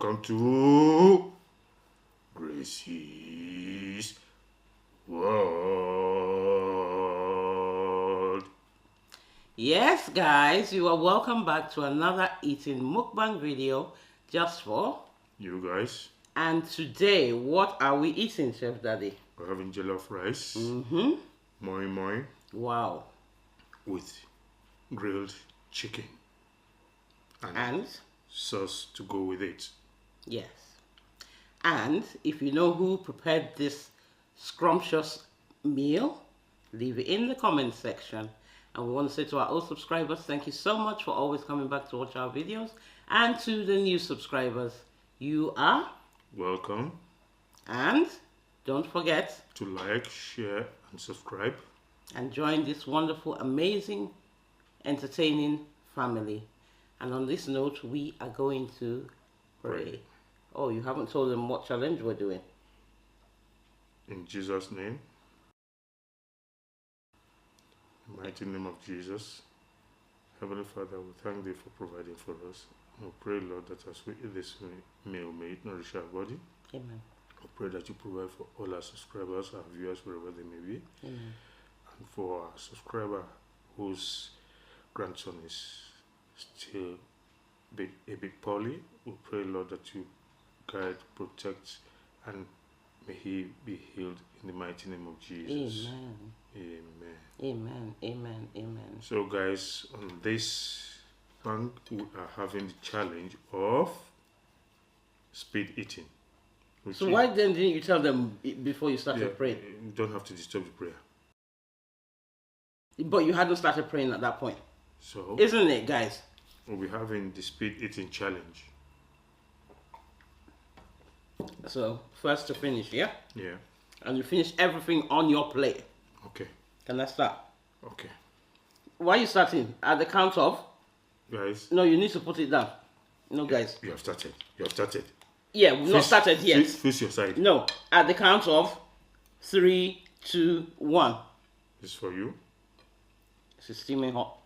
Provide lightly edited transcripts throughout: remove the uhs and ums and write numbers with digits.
welcome to Graceys World. Yes, guys, you are welcome back to another eating mukbang video just for you guys. And today, what are we eating, Chef Daddy? We're having jollof rice, Moimoi, wow, with grilled chicken and sauce to go with it. yes. And if you know who prepared this scrumptious meal, leave it in the comment section. And we want to say to our old subscribers, thank you so much for always coming back to watch our videos. And to the new subscribers, you are welcome. And don't forget to like, share, and subscribe. And join this wonderful, amazing, entertaining family. And on this note, we are going to pray. Oh, you haven't told them what challenge we're doing. In Jesus' name. In the mighty name of Jesus. Heavenly Father, we thank Thee for providing for us. We pray, Lord, that as we eat this meal, may it nourish our body. Amen. We pray that you provide for all our subscribers, our viewers, wherever they may be. Amen. And for our subscriber whose grandson is still a bit poorly, we pray, Lord, that you guide, protect, and may he be healed in the mighty name of Jesus. Amen. Amen. Amen. Amen. Amen. So, guys, on this bank, we are having the challenge of speed eating. So why then didn't you tell them before you started praying? You don't have to disturb the prayer. But you hadn't started praying at that point. So, isn't it, guys? We'll be having the speed eating challenge. So, first to finish, yeah? Yeah. And you finish everything on your plate. Okay. Can I start? Okay. Why are you starting? At the count of? Guys. No, you need to put it down. No, guys. You have started. You have started. Yeah, we've not started yet. Face your side. No, at the count of 3, 2, 1. This is for you. This is steaming hot.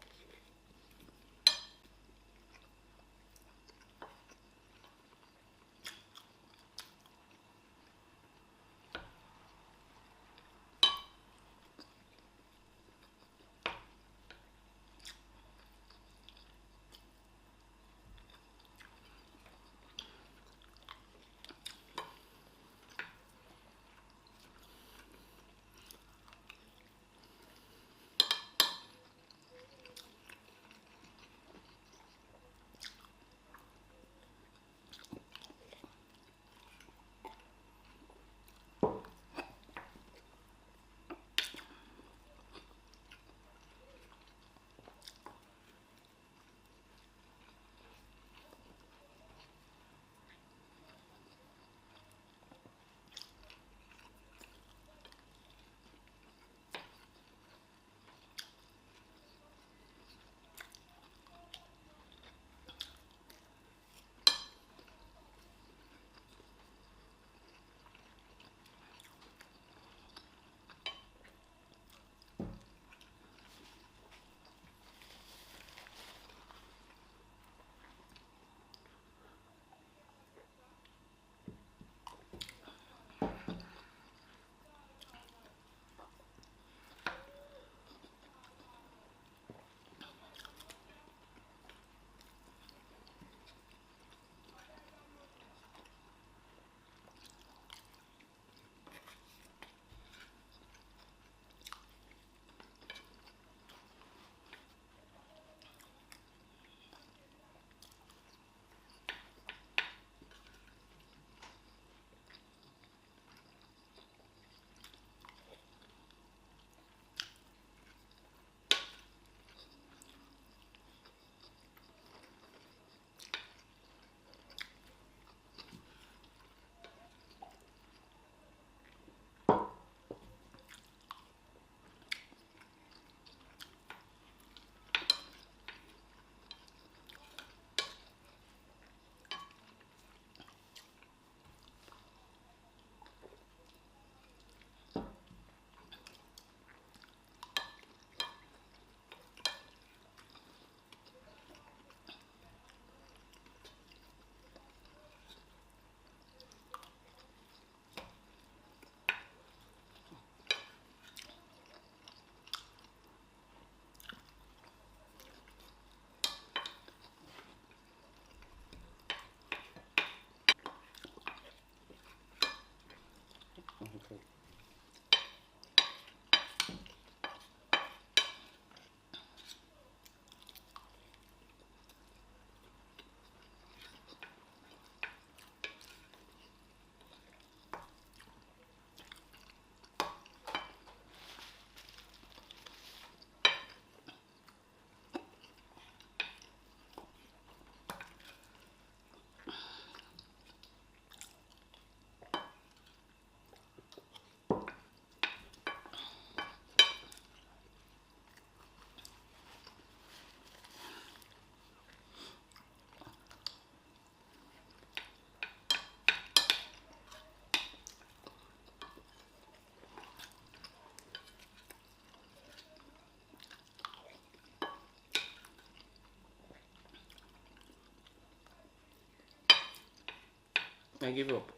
I give up.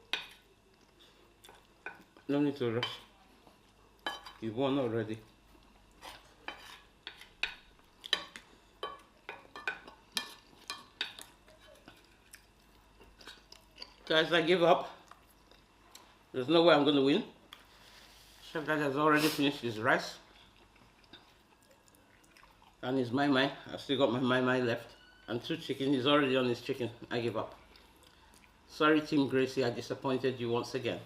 No need to rush. You won already. Guys, I give up. There's no way I'm going to win. Chef Dad has already finished his rice. And his Moimoi. I've still got my Moimoi left. And 2 chicken. He's already on his chicken. I give up. Sorry, Team Gracie, I disappointed you once again.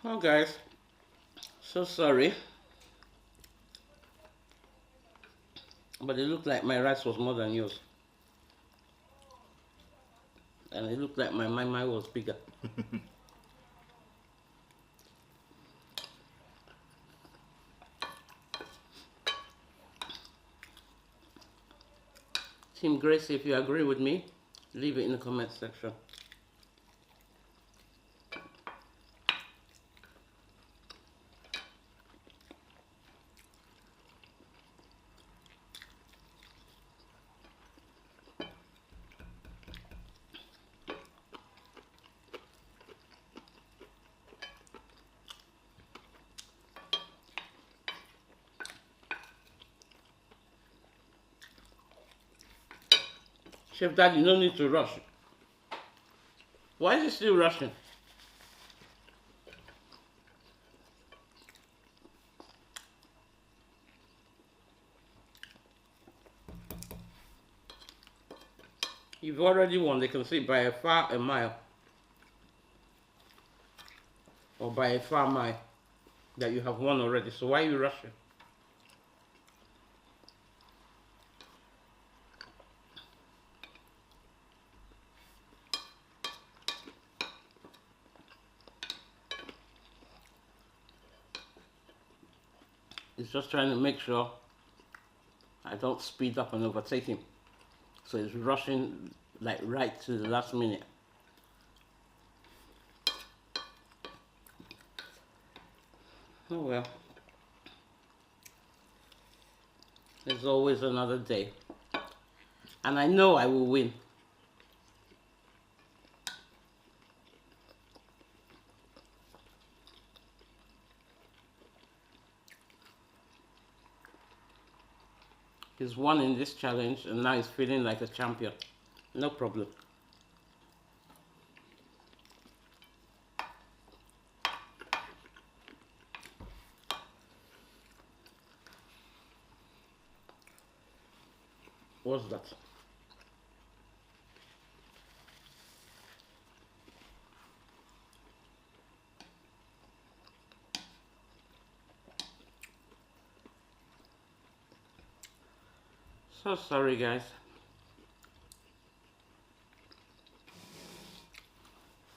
Oh guys, so sorry, but it looked like my rice was more than yours, and it looked like my Moimoi was bigger. Team Gracie, if you agree with me, leave it in the comment section. Chef Dad, you don't need to rush. Why is he still rushing? You've already won. They can see by a mile. Or by a far mile that you have won already. So why are you rushing? He's just trying to make sure I don't speed up and overtake him. So he's rushing like right to the last minute. Oh well. There's always another day. And I know I will win. He's won in this challenge and now he's feeling like a champion. No problem. What's that? So sorry guys.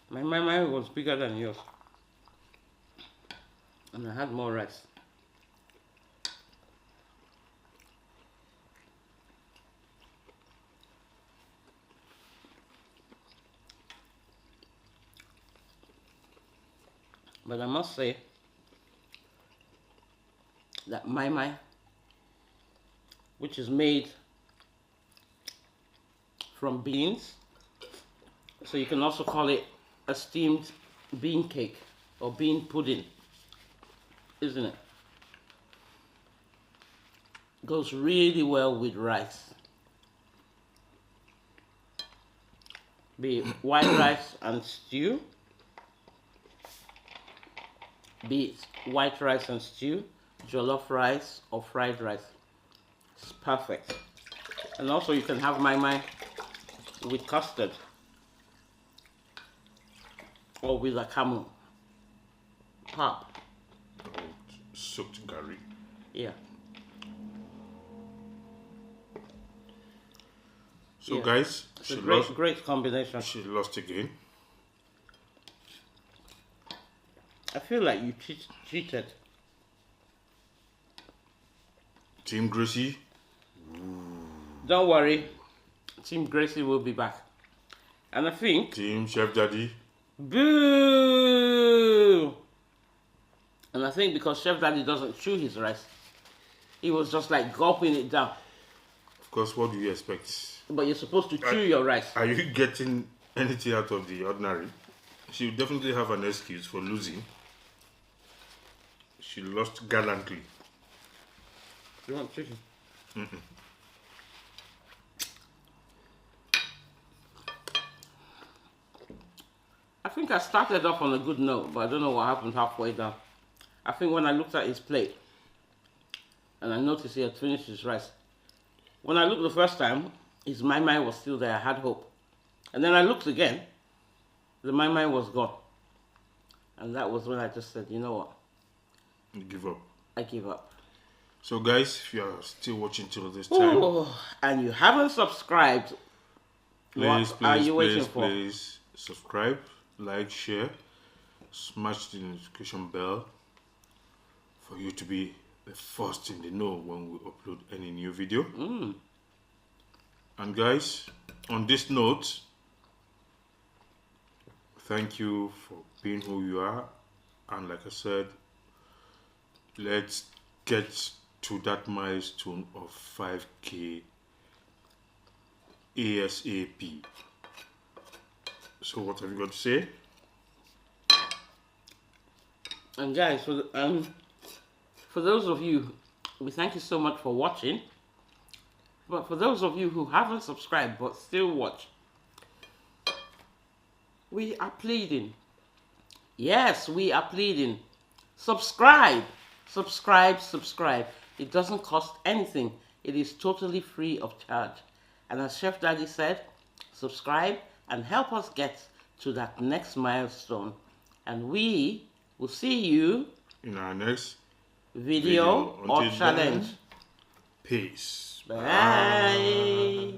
My Moimoi was bigger than yours. And I had more rice. But I must say that Moimoi, which is made from beans, so you can also call it a steamed bean cake or bean pudding, isn't it? Goes really well with rice. Be it white rice and stew, be it white rice and stew, jollof rice or fried rice. It's perfect. And also you can have Moimoi with custard or with a camel pap. Soaked curry. Yeah. So yeah. guys, It's a great combination. She lost again. I feel like you cheated. Team Gracie. Don't worry, Team Gracie will be back. And I think... Team Chef Daddy. Boo! And I think because Chef Daddy doesn't chew his rice, he was just like gulping it down. Of course, what do you expect? But you're supposed to chew your rice. Are you getting anything out of the ordinary? She will definitely have an excuse for losing. She lost gallantly. You want chicken? I think I started off on a good note, but I don't know what happened halfway down. I think when I looked at his plate and I noticed he had finished his rice. When I looked the first time, his Moimoi was still there. I had hope. And then I looked again. The Moimoi was gone. And that was when I just said, you know what? You give up. I give up. So guys, if you are still watching till this time, and you haven't subscribed, what are you waiting for? Please subscribe, like, share, smash the notification bell for you to be the first in the know when we upload any new video. And guys, on this note, thank you for being who you are. And like I said, let's get to that milestone of 5K ASAP. So what have you got to say? And guys, for those of you, we thank you so much for watching. But for those of you who haven't subscribed but still watch, we are pleading. Yes, we are pleading. Subscribe. Subscribe, subscribe. It doesn't cost anything. It is totally free of charge. And as Chef Daddy said, subscribe and help us get to that next milestone. And we will see you in our next video or challenge. Peace. Bye.